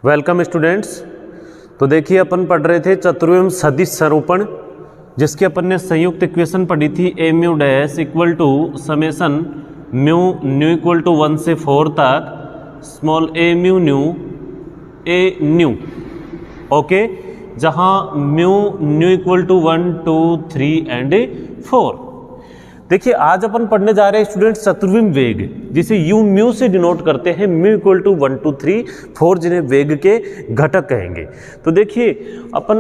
Welcome students. तो देखिए अपन पढ़ रहे थे चतुर्विम सदिश स्वरूपण, जिसकी अपन ने संयुक्त इक्वेशन पढ़ी थी A mu dash equal to summation mu nu equal to 1 से 4 तक small A mu nu A nu. Okay, जहाँ mu nu equal to 1 2 3 and 4। देखिए आज अपन पढ़ने जा रहे हैं स्टूडेंट्स चतुर्विम वेग, जिसे यू म्यू से डिनोट करते हैं, म्यू इक्वल टू 1 2 3 4, जिन्हें वेग के घटक कहेंगे। तो देखिए अपन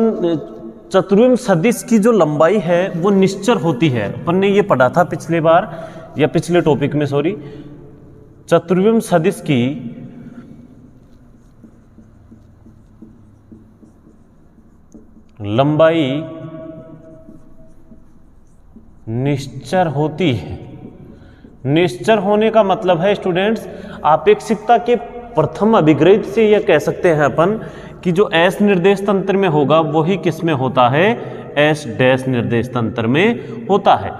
चतुर्विम सदिश की जो लंबाई है वो निश्चर होती है। अपन ने ये पढ़ा था पिछले बार या पिछले टॉपिक में, सॉरी। चतुर्विम सदिश की लंबाई निश्चर होती है। निश्चर होने का मतलब है स्टूडेंट्स आपेक्षिकता के प्रथम अभिग्रहित से यह कह सकते हैं अपन कि जो एस निर्देश तंत्र में होगा वही किस में होता है, एस डैश निर्देश तंत्र में होता है।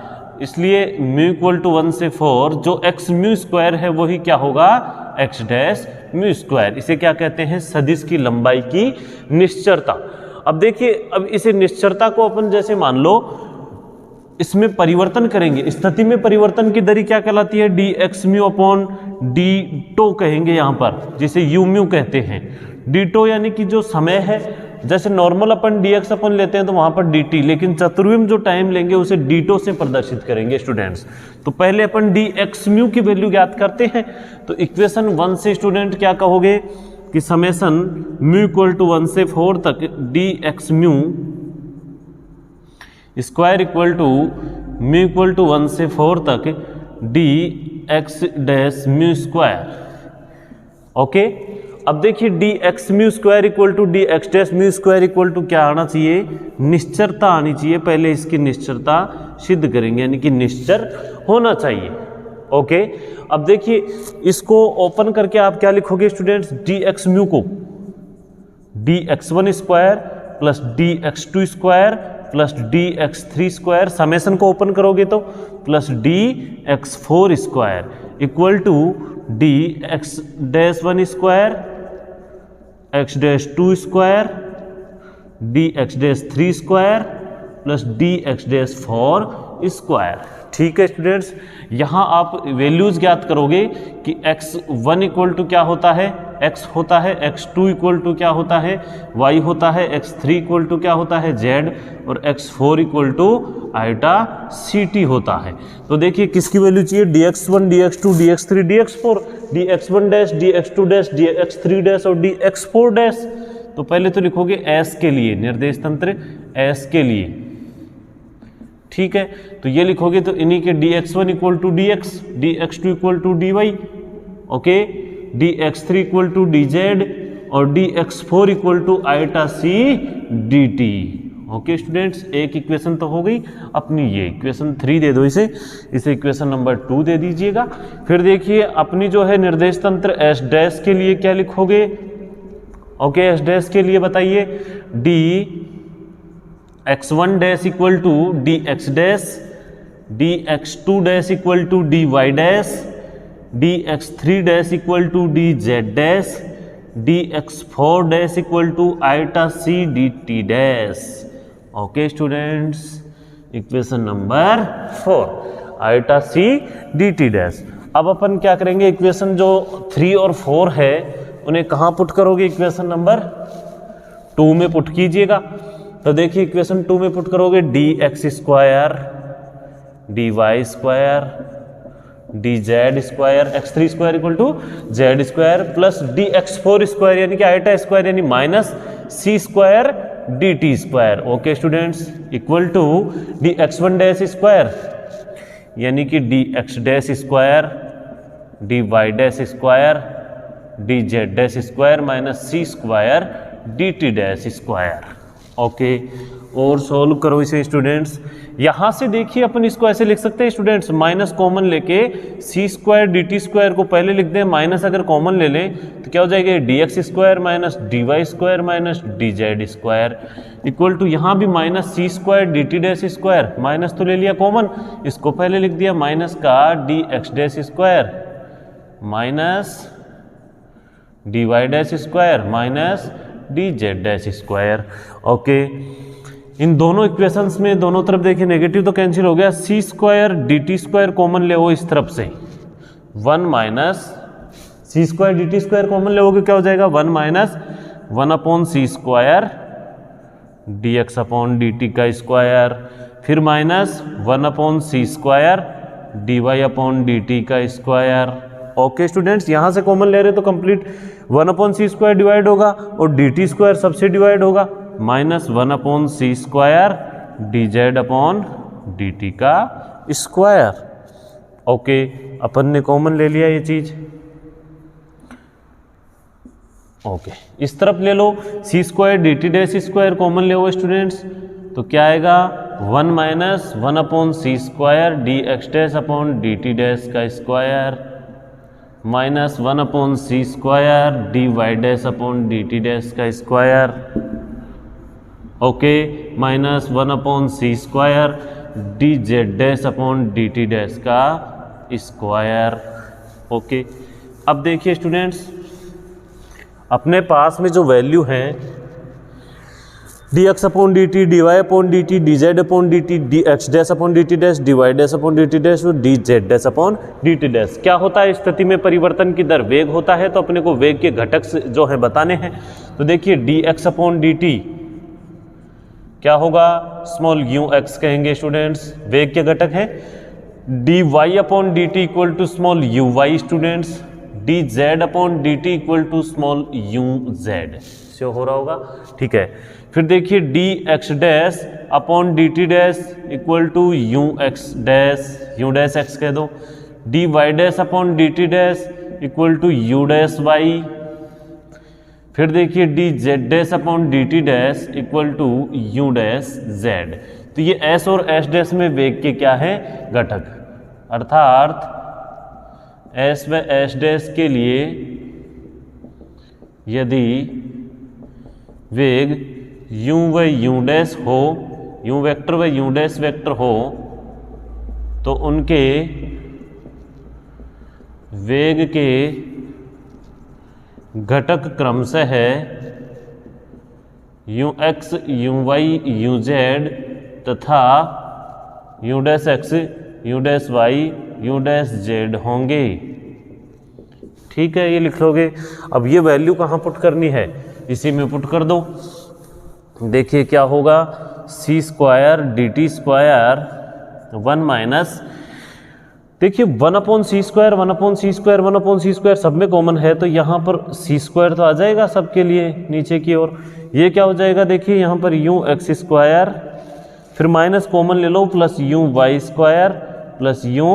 इसलिए म्यू इक्वल टू 1 से 4 जो एक्स म्यू स्क्वायर है वही क्या होगा, एक्स डैश म्यू स्क्वायर। इसे क्या कहते हैं, सदिश की लंबाई की निश्चरता। अब देखिए, अब इसे निश्चरता को अपन जैसे मान लो इसमें परिवर्तन करेंगे, स्थिति में परिवर्तन की दर क्या कहलाती है, D X mu upon D tau कहेंगे यहाँ पर, जिसे यू म्यू कहते हैं। डी टो यानी कि जो समय है, जैसे नॉर्मल अपन डी एक्स अपन लेते हैं तो वहाँ पर डी टी, लेकिन चतुर्विम जो टाइम लेंगे उसे डी टो से प्रदर्शित करेंगे स्टूडेंट्स। तो पहले अपन डी एक्स म्यू की वैल्यू ज्ञात करते हैं। तो इक्वेशन 1 से स्टूडेंट क्या कहोगे कि समेसन म्यू इक्वल टू 1 से 4 तक D X mu square equal to mu equal to 1 से 4 तक D X dash mu square. Okay, अब देखिए D X mu square equal to D X dash mu square equal to क्या आना चाहिए, निश्चरता आनी चाहिए। पहले इसकी निश्चरता सिद्ध करेंगे, यानी कि निश्चर होना चाहिए। ओके, अब देखिए इसको ओपन करके आप क्या लिखोगे स्टूडेंट्स, डी एक्स म्यू को D X 1 square plus D X 2 square plus D X 3 square, summation को ओपन करोगे तो plus D X 4 square equal to D X dash 1 square X dash 2 square D X dash 3 square plus D X dash 4 square. ठीक है students, यहाँ आप values ज्ञात करोगे कि x1 इक्वल टू क्या होता है, x होता है, x2 इक्वल टू क्या होता है, y होता है, x3 इक्वल टू क्या होता है, z, और x4 equal to iota ct होता है। तो देखिए किसकी वैल्यू चाहिए, dx1 dx2 dx3 dx4, dx1 dash dx2 dash dx3 dash और dx4 डैश। तो पहले तो लिखोगे s के लिए, निर्देश तंत्र s के लिए। ठीक है, तो ये लिखोगे तो इन्हीं के dx1 equal to dx, dx2 equal to dy, okay, dx3 equal to dz और dx4 equal to eta c dt। Okay students, एक इक्वेशन तो हो गई अपनी, ये इक्वेशन 3 दे दो इसे इक्वेशन नंबर 2 दे दीजिएगा। फिर देखिए अपनी जो है निर्देश तंत्र s डैश के लिए क्या लिखोगे, ओके, s डैश के लिए बताइए, d x1 dash equal to D X dash, D x2 dash equal to D Y dash, D x3 dash equal to D Z dash, D x4 dash equal to eta C D T dash. Okay students, equation number 4 eta C D T dash. अब अपन क्या करेंगे, equation जो 3 और 4 है उन्हें कहाँ put करोगे, इक्वेशन नंबर 2 में पुट कीजिएगा। तो देखिए इक्वेशन 2 में पुट करोगे D X square D Y square D Z square x3 square equal to Z square plus D X 4 square यानी कि आइटा स्क्वायर यानी minus C square D T square. Okay students, equal to D x1 dash square यानी कि D X dash square D Y dash square D Z dash square minus सी square D T dash square. Okay, और solve करो इसे students. यहाँ से देखिए अपन इसको ऐसे लिख सकते हैं स्टूडेंट्स, माइनस कॉमन लेके सी स्क्वायर डी टी स्क्वायर को पहले लिख दें, माइनस अगर कॉमन ले लें तो क्या हो जाएगा, D X square minus D Y square minus D Z square equal to यहाँ भी माइनस सी square D T dash square, minus तो ले लिया कॉमन, इसको पहले लिख दिया माइनस का D X dash square minus D Y dash square minus D Z dash square. Okay, इन दोनों इक्वेशंस में दोनों तरफ देखिए नेगेटिव तो कैंसिल हो गया, C square D T square common ले वो इस तरफ से 1 माइनस सी square D T square common ले क्या हो जाएगा 1 माइनस 1 अपॉन सी square D X upon D T का स्क्वायर, फिर माइनस 1 अपॉन सी square D Y upon D T का स्क्वायर। ओके स्टूडेंट्स, यहाँ से कॉमन ले रहे तो कंप्लीट 1 अपॉन सी स्क्वायर डिवाइड होगा और डी टी स्क्वायर सबसे डिवाइड होगा, माइनस 1 अपॉन सी square D Z upon D T का स्क्वायर। ओके, अपन ने कॉमन ले लिया ये चीज। ओके, इस तरफ ले लो C square D T dash square common ले हो स्टूडेंट्स, तो क्या आएगा 1 माइनस 1 अपॉन सी square D X dash upon D T dash का स्क्वायर माइनस 1 अपॉन सी square D Y dash upon D T dash का स्क्वायर। ओके, माइनस 1 अपॉन सी square D Z dash upon D T dash का square. Okay, अब देखिए students, अपने पास में जो value है D X upon D T, D Y upon D T, D Z upon D T, D X dash upon D T dash, D Y dash upon D T dash और D Z dash upon D T dash. क्या होता है स्थिति में परिवर्तन की दर वेग होता है, तो अपने को वेग के घटक जो है बताने हैं। तो देखिए D X upon D T क्या होगा, स्मॉल यू एक्स कहेंगे स्टूडेंट्स, वेग के घटक है। D Y upon D T equal to small U Y students, D Z upon D T equal to small U Z, से हो रहा होगा, ठीक है। फिर देखिए D X dash upon D T dash equal to U X dash, U dash X कह दो, D Y dash upon D T dash equal to U dash Y. फिर देखिए D Z dash upon D T dash equal to U dash Z. तो ये S और S dash में वेग के क्या है, घटक, अर्थात एस व एस डैश के लिए यदि वेग यू व यू डैश हो, यू वेक्टर व यू डैश वेक्टर हो, तो उनके वेग के घटक क्रमशः है U X U Y U Z तथा U dash X U dash Y U dash Z होंगे। ठीक है, ये लिख लोगे। अब ये वैल्यू कहाँ पुट करनी है, इसी में पुट कर दो। देखिए क्या होगा, C square D T square 1 minus, देखिए 1 अपॉन सी स्क्वायर 1 अपॉन सी स्क्वायर 1 अपॉन सी स्क्वायर सब में कॉमन है, तो यहाँ पर सी स्क्वायर तो आ जाएगा सबके लिए नीचे की ओर। ये क्या हो जाएगा, देखिए यहाँ पर यू एक्स स्क्वायर, फिर माइनस कॉमन ले लो, plus you Y square plus you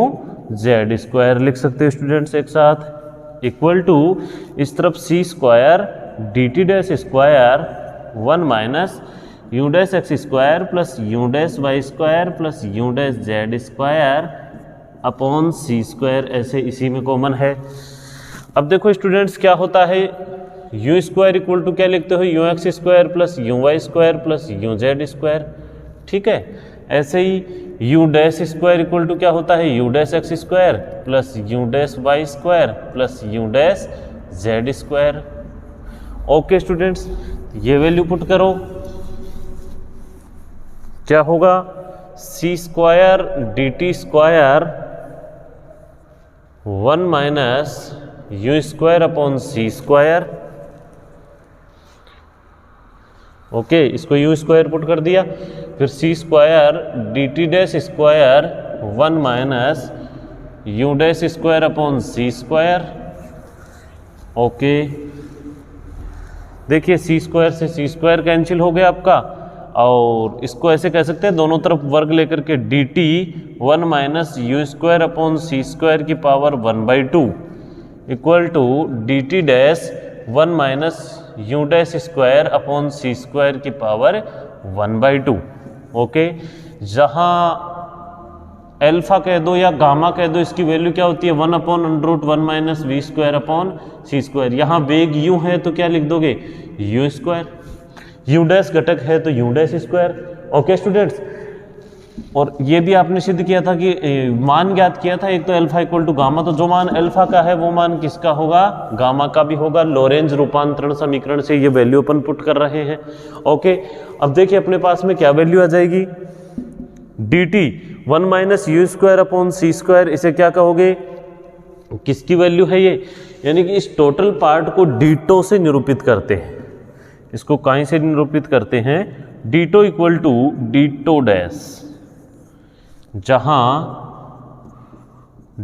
Z square लिख सकते हो स्टूडेंट्स एक साथ, इक्वल टू इस तरफ C square D T dash square 1 minus U dash X square plus U dash Y square plus U dash Z square upon सी square, ऐसे इसी में कॉमन है। अब देखो स्टूडेंट्स क्या होता है, यू स्क्वायर इक्वल टू क्या लिखते हो, U x square plus you Y square plus you Z square, ठीक है। ऐसे ही U dash square equal to क्या होता है, U dash X square plus U dash Y square plus U dash Z square. Okay students, ये value put करो, क्या होगा, C square D T square 1 minus you square upon C square. Okay, इसको U square put कर दिया, फिर सी square D T dash square 1 minus U dash square upon सी square. Okay, देखिए C square से सी square cancel हो गया आपका, और इसको ऐसे कह सकते हैं दोनों तरफ वर्ग लेकर के D T 1 minus you square upon C square की power 1/2 equal to D T dash 1 minus U dash square upon C square की पावर 1/2। ओके, जहाँ एल्फा कह दो या गामा कह दो, इसकी वैल्यू क्या होती है 1 upon √1 minus V square upon सी स्क्वायर। यहाँ वेग यू है तो क्या लिख दोगे, यू स्क्वायर, यू डैश घटक है तो you dash square. Okay students, और ये भी आपने सिद्ध किया था कि मान ज्ञात किया था, एक तो अल्फा इक्वल टू गामा, तो जो मान अल्फा का है वो मान किसका होगा, गामा का भी होगा। लॉरेंज रूपांतरण समीकरण से ये वैल्यू अपन पुट कर रहे हैं। ओके, अब देखिए अपने पास में क्या वैल्यू आ जाएगी, dt 1 minus you square upon C square, इसे क्या कहोगे, किसकी वैल्यू है ये, यानी कि इस टोटल पार्ट को डीटो से निरूपित करते हैं। इसको कहीं से निरूपित करते हैं, D tau equal to D tau dash, जहां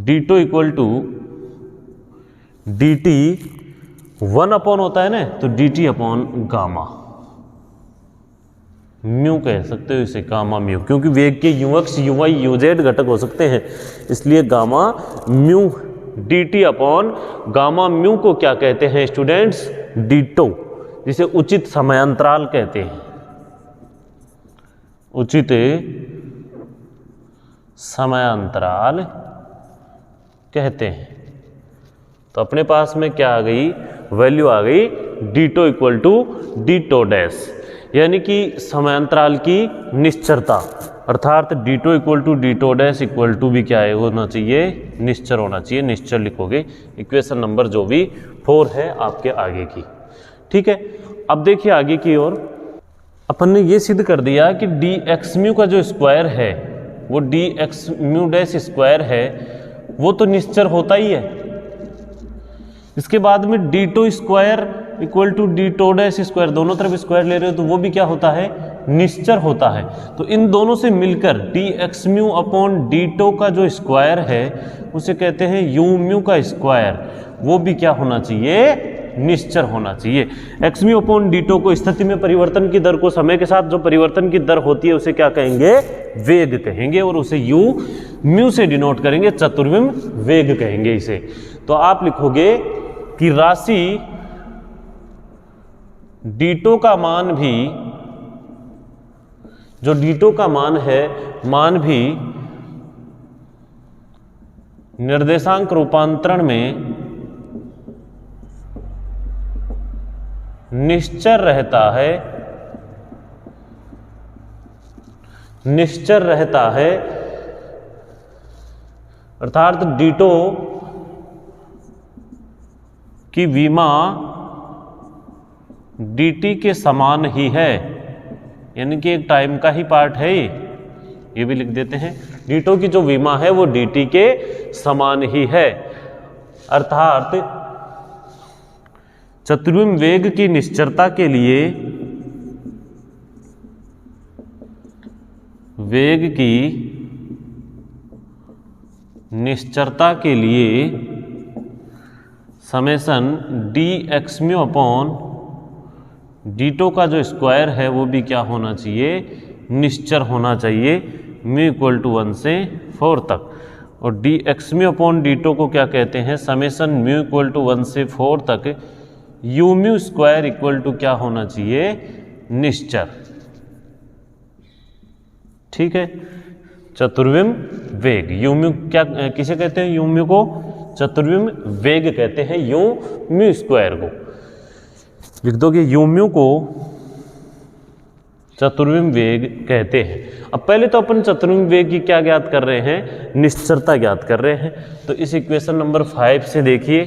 D tau equal to D T 1 upon होता है ना, तो D T upon gamma, mu कह सकते हो इसे, गामा म्यू, क्योंकि वेग के यूएक्स यूवाई यूजेड घटक हो सकते हैं, इसलिए gamma mu D T upon gamma mu को क्या कहते हैं स्टूडेंट्स, डीटो, जिसे उचित समयांतराल कहते हैं, उचित समयांतराल कहते हैं। तो अपने पास में क्या आ गई, वैल्यू आ गई D tau equal to D tau dash, यानी कि समयांतराल की निश्चरता, अर्थात D tau equal to D tau dash equal to भी क्या है, होना चाहिए, निश्चर होना चाहिए। निश्चर लिखोगे, इक्वेशन नंबर जो भी 4 है आपके आगे की। ठीक है, अब देखिए आगे की ओर, अपन ने ये सिद्ध कर दिया कि डी एक्स म्यू का जो स्क्वायर है वो D X mu dash square है, वो तो निश्चर होता ही है। इसके बाद में D tau square equal to D tau dash square, दोनों तरफ स्क्वायर ले रहे हो तो वो भी क्या होता है, निश्चर होता है। तो इन दोनों से मिलकर D X mu upon D tau का जो स्क्वायर है उसे कहते हैं यू म्यू का स्क्वायर, वो भी क्या होना चाहिए, निश्चर होना चाहिए। X mu upon D tau को स्थिति में परिवर्तन की दर को, समय के साथ जो परिवर्तन की दर होती है उसे क्या कहेंगे, वेग कहेंगे, और उसे यू म्यू से डिनोट करेंगे, चतुर्विम वेग कहेंगे इसे। तो आप लिखोगे कि राशि डीटो का मान भी, जो डीटो का मान है, मान भी निर्देशांक रूपांतरण में निश्चर रहता है, निश्चर रहता है, अर्थात डीटो की विमा dt के समान ही है, यानी कि एक टाइम का ही पार्ट है ये भी लिख देते हैं। डीटो की जो विमा है वो dt के समान ही है, अर्थात चतुर्विम वेग की निश्चरता के लिए, वेग की निश्चरता के लिए summation D X mu upon ditto का जो स्क्वायर है वो भी क्या होना चाहिए, निश्चर होना चाहिए, म्यू इक्वल टू 1 से 4 तक। और D X mu upon ditto को क्या कहते हैं, समेशन म्यू इक्वल टू 1 से 4 तक you mu square equal to क्या होना चाहिए, निश्चर। ठीक है, चतुर्विम वेग, यू म्यू क्या किसे कहते हैं, यू म्यू को चतुर्विम वेग कहते हैं, यू म्यू स्क्वायर को लिख दोगे, यू म्यू को चतुर्विम वेग कहते हैं। अब पहले तो अपन चतुर्विम वेग की क्या ज्ञात कर रहे हैं, निश्चरता ज्ञात कर रहे हैं। तो इस इक्वेशन नंबर 5 से देखिए,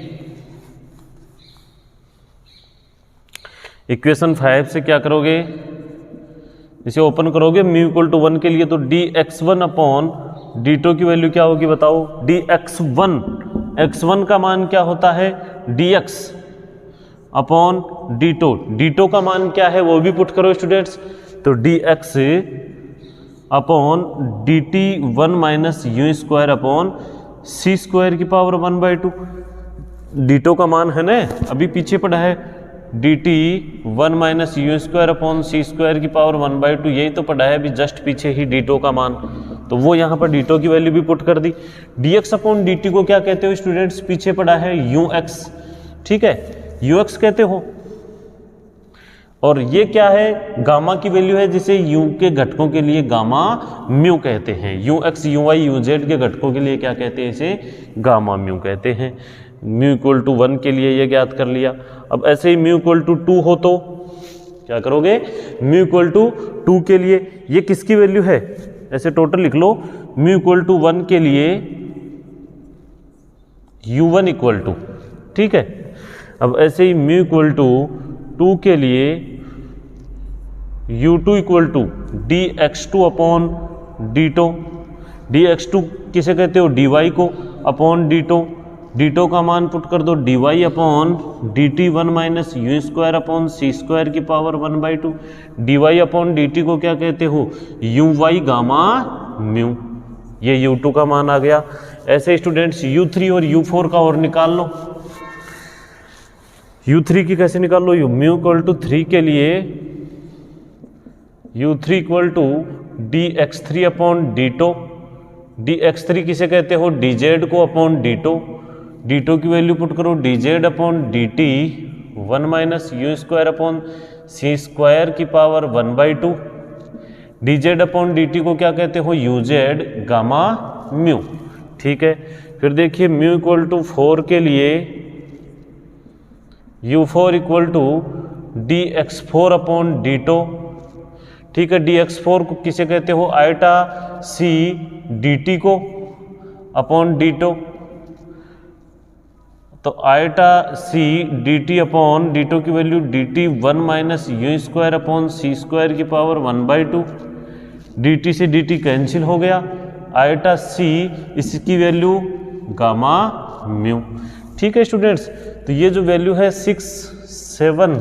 इक्वेशन 5 से क्या करोगे, इसे ओपन करोगे, म्यू इक्वल टू 1 के लिए तो D X one upon D tau की वैल्यू क्या होगी बताओ, डी एक्स वन का मान क्या होता है, D X upon D tau का मान क्या है वो भी पुट करो स्टूडेंट्स। तो D X upon D T 1 minus you square upon C square की पावर 1/2, डी टो का मान है ना, अभी पीछे पड़ा है, D T 1 minus you square upon C square की पावर 1/2, यही तो पड़ा है अभी जस्ट पीछे ही डी टो का मान, तो वो यहाँ पर डी टो की वैल्यू भी पुट कर दी। D X upon D T को क्या कहते हो स्टूडेंट्स, पीछे पड़ा है यू एक्स, ठीक है, यू एक्स कहते हो। और ये क्या है, गामा की वैल्यू है, जिसे यू के घटकों के लिए गामा म्यू कहते हैं, you X U Y U Z के घटकों के लिए क्या कहते हैं, इसे गामा म्यू कहते हैं। म्यू इक्वल टू 1 के लिए ये ज्ञात कर लिया। अब ऐसे ही म्यू इक्वल टू 2 हो तो क्या करोगे, म्यू इक्वल टू 2 के लिए ये किसकी वैल्यू है, ऐसे टोटल लिख लो, म्यू इक्वल टू 1 के लिए u1 इक्वल टू, ठीक है। अब ऐसे ही म्यू इक्वल टू 2 के लिए u2 equal to dx2 upon d2, dx2 किसे कहते हो, dy को, अपॉन d2 का मान पुट कर दो, dy upon dt 1 minus you square upon C square की पावर 1/2, dy अपॉन dt को क्या कहते हो, uy गामा म्यू, ये u2 का मान आ गया। ऐसे स्टूडेंट्स u3 और u4 का और निकाल लो। u3 की कैसे निकाल लो, म्यू इक्वल टू 3 के लिए u3 equal to dx3 upon d2, dx3 किसे कहते हो, dz को अपॉन d2 की वैल्यू पुट करो, dz upon dt 1 minus you square upon C square की पावर 1/2, dz अपॉन dt को क्या कहते हो, uz गामा म्यू, ठीक है। फिर देखिए म्यू इक्वल टू 4 के लिए u4 equal to dx4 upon d2, ठीक है। dx4 को किसे कहते हो, आयटा c dt को अपॉन d2, तो eta c dt upon d2 की value dt 1 minus you square upon C square की पावर 1/2, dt से dt कैंसिल हो गया, आयटा c इसकी वैल्यू गामा म्यू, ठीक है स्टूडेंट्स। तो ये जो वैल्यू है 6, 7,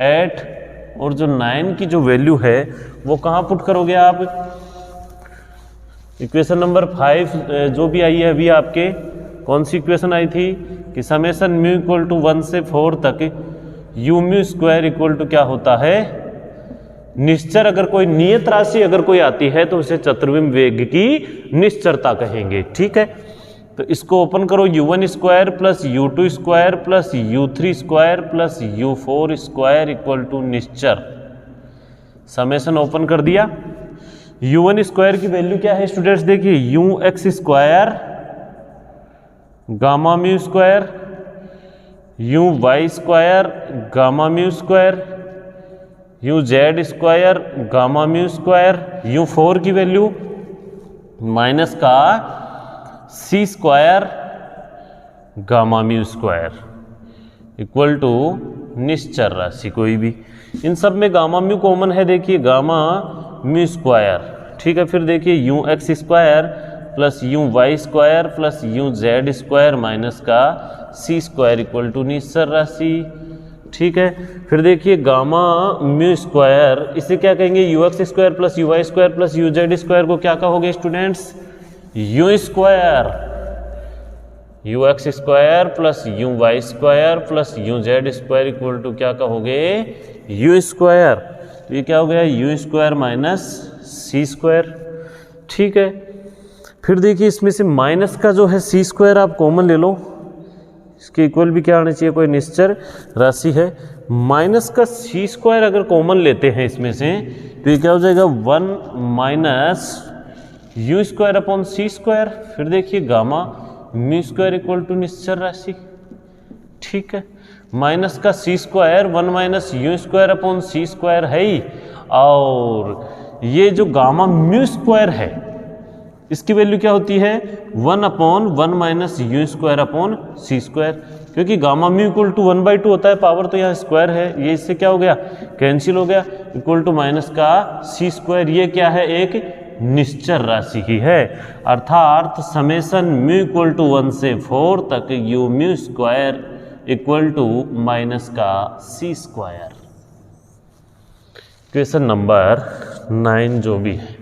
8 और जो 9 की जो वैल्यू है वो कहाँ पुट करोगे आप, इक्वेशन नंबर 5 जो भी आई है अभी आपके, कौन सी इक्वेशन आई थी कि समेशन म्यू इक्वल टू 1 से 4 तक you mu square equal to क्या होता है, निश्चर, अगर कोई नियत राशि अगर कोई आती है तो उसे चतुर्विम वेग की निश्चरता कहेंगे, ठीक है। तो इसको ओपन करो, u1 square plus u2 square plus u3 square plus u4 square equal to निश्चर, समेशन ओपन कर दिया। u1 स्क्वायर की वैल्यू क्या है स्टूडेंट्स, देखिए ux square gamma mu square, uy square gamma mu square, uz square gamma mu square, u4 की value minus का c square gamma mu square equal to निश्चर राशि कोई भी, इन सब में गामा म्यू कॉमन है, देखिए गामा म्यू स्क्वायर, ठीक है। फिर देखिए u x square plus you Y square plus you Z square minus का सी स्क्वायर इक्वल टू निश्चर राशि, ठीक है। फिर देखिए गामा म्यू स्क्वायर, इसे क्या कहेंगे, u x square plus you Y square plus you Z square को क्या कहोगे students, u square, u x square plus you Y square plus you Z square equal to क्या कहोगे, यू स्क्वायर, तो ये क्या हो गया, यू स्क्वायर माइनस सी स्क्वायर, ठीक है। फिर देखिए इसमें से माइनस का जो है सी स्क्वायर आप कॉमन ले लो, इसके इक्वल भी क्या आना चाहिए, कोई निश्चर राशि है, माइनस का सी स्क्वायर अगर कॉमन लेते हैं इसमें से तो ये क्या हो जाएगा 1 minus you square upon C square, फिर देखिए gamma mu square equal to निश्चर राशि, ठीक है। माइनस का c square 1 minus you square upon C square है ही, और ये जो गामा म्यू स्क्वायर है इसकी वैल्यू क्या होती है 1 upon 1 minus you square upon C square, क्योंकि गामा म्यू इक्वल टू 1/2 होता है, पावर तो यहाँ स्क्वायर है, ये इससे क्या हो गया कैंसिल हो गया, इक्वल टू माइनस का सी स्क्वायर, ये क्या है एक निश्चर राशि ही है, अर्थात समेशन म्यू इक्वल टू 1 से 4 तक you mu square equal to minus का सी स्क्वायर। क्वेश्चन नंबर 9 जो भी है,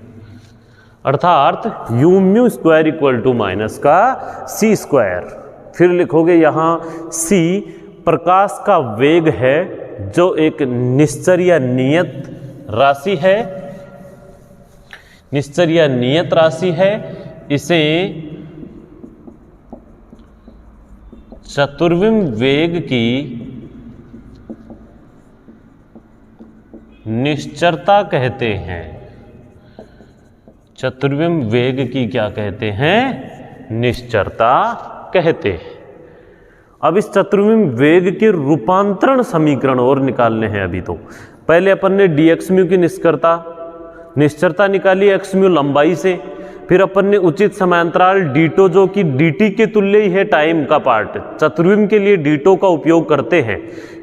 अर्थात u mu square equal to minus का सी स्क्वायर, फिर लिखोगे यहाँ सी प्रकाश का वेग है जो एक निश्चर या नियत राशि है, निश्चर या नियत राशि है, इसे चतुर्विम वेग की निश्चरता कहते हैं, चतुर्विम वेग की क्या कहते हैं, निश्चरता कहते हैं। अब इस चतुर्विम वेग के रूपांतरण समीकरण और निकालने हैं अभी, तो पहले अपन ने dx म्यू की निष्कर्ता निश्चरता निकाली एक्स म्यू लंबाई से, फिर अपन ने उचित समांतराल डीटो जो कि डीटी के तुल्य ही है टाइम का पार्ट, चतुर्विम के लिए डीटो का उपयोग करते हैं,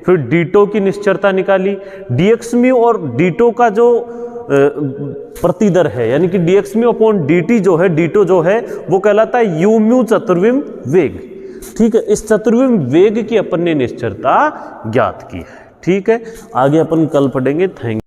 फिर डीटो की निश्चरता निकाली, डीएक्स म्यू और डीटो का जो प्रतिदर है यानी कि डीएक्स म्यू अपॉन डीटी जो है, डीटो जो है वो कहलाता है यू म्यू चतुर्विम वेग। ठीक है, इस चतुर्विम वेग की अपन ने निश्चरता ज्ञात की है। ठीक है, आगे अपन कल पढ़ेंगे। थैंक